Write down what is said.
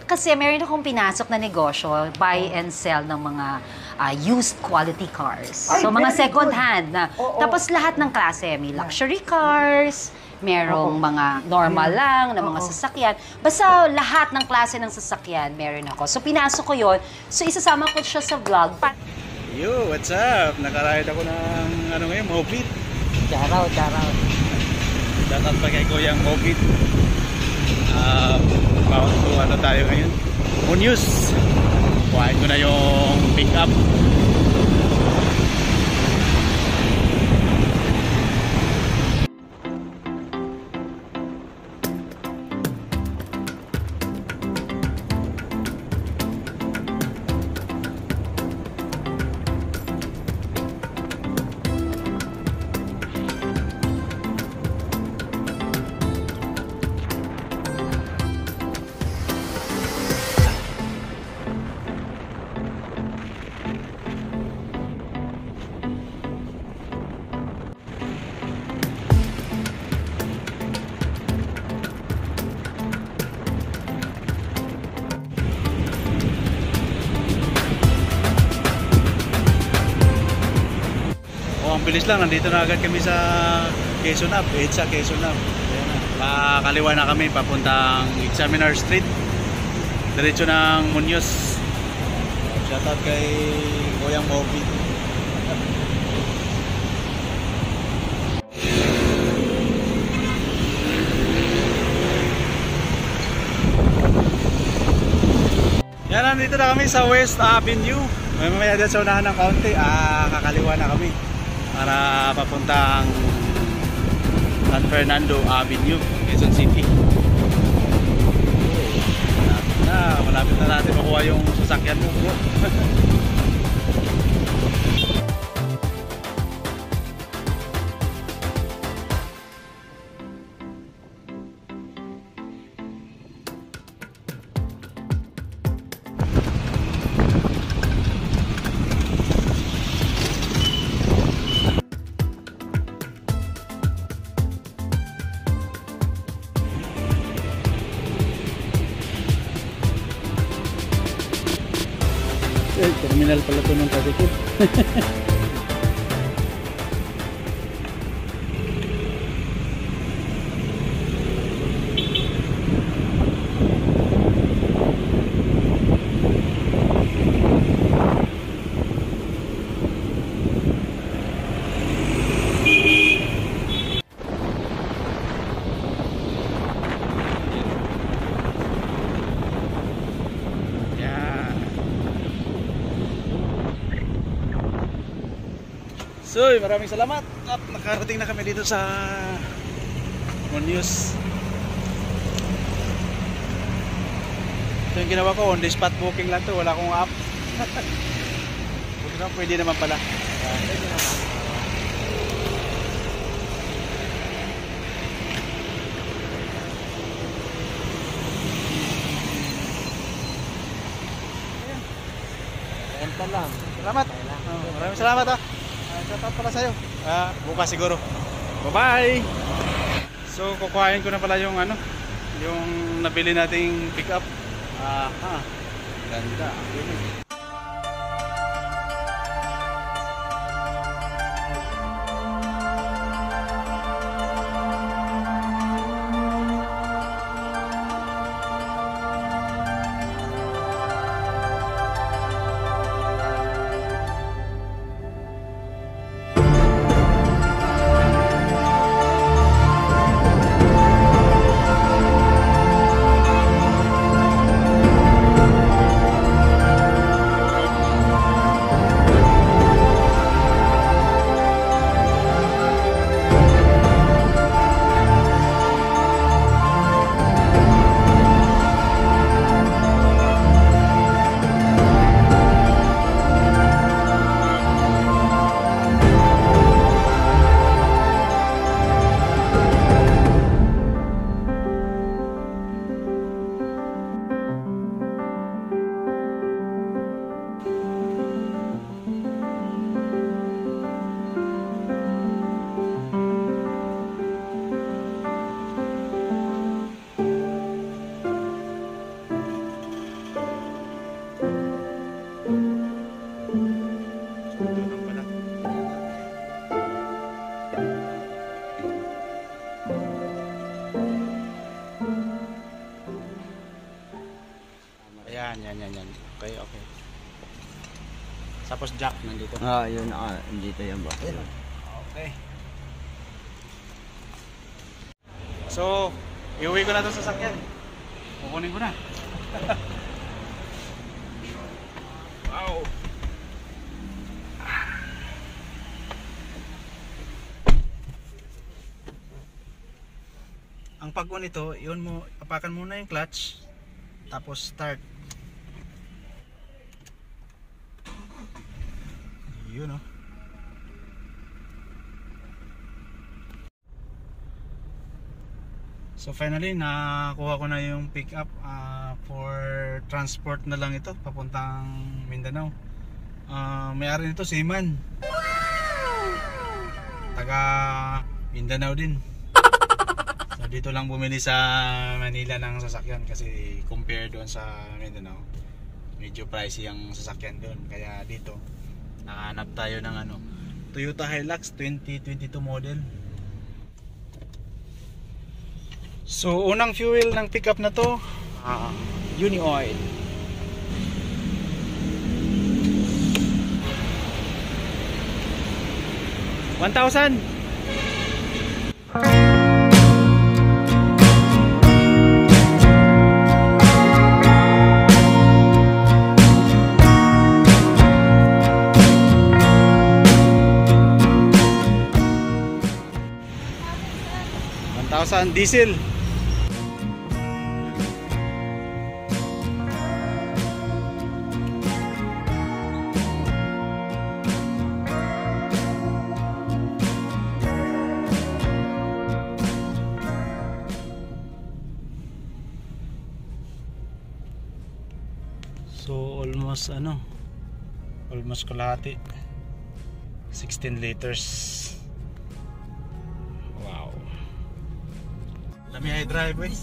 Kasi meron akong pinasok na negosyo, buy and sell ng mga used quality cars. Ay, So, mga very second good. hand na. Oo. Tapos lahat ng klase. May luxury cars, merong mga normal lang na mga sasakyan. Basta lahat ng klase ng sasakyan, meron ako. So, pinasok ko yun. So, isasama ko siya sa vlog. Yo, what's up? Nakaride ako ng ngayon, Moped. Charaw. Dapat pa kay Kuyang Moped. Bound to tayo ngayon? Munyus. Kuhain ko na yung pick up. Ang bilis lang, nandito na agad kami sa Quezon Ave, EDSA Quezon Ave. Ayan na. Kaliwa na kami papuntang Examiner Street. Diretso ng Muñoz. Shoutout kay Kuyang Moped. Yan, nandito na kami sa West Avenue. May mamaya dyan sa unahan ng kaunti. Kakaliwa na kami para papuntang San Fernando Avenue, Quezon City. Malapit na natin makuha yung sasakyan mo. Terminal pala ito ng Kadikit. So, maraming salamat at nakarating na kami dito sa Muñoz. Ito yung ginawa ko, on the spot booking lang to, wala akong app. Pwede naman pala. Pwede naman. Renta lang. Salamat. Maraming salamat shoutout pala sa'yo. Bukas siguro. Bye-bye! So, kukuhain ko na pala yung yung nabili nating pick up. Ganda. Ayan, yan. Okay. Tapos jack nandito. Yun dito yan ba? Okay. So, iuwi ko na ito sa sasakyan. Kukunin ko na. Wow. Ang pag-on nito, yun mo, apakan muna yung clutch, tapos start. Yun o. So finally, nakakuha ko na yung pick up for transport na lang ito, papuntang Mindanao. May-ari nito, Seaman. Taga Mindanao din. So dito lang bumili sa Manila ng sasakyan kasi compare doon sa Mindanao, medyo pricey ang sasakyan doon. Kaya dito nakahanap tayo ng Toyota Hilux 2022 model. So unang fuel ng pickup na to, Uni Oil. $1,000. Diesel. So almost kalahati, 16 liters. Wow. Let me drive, eh.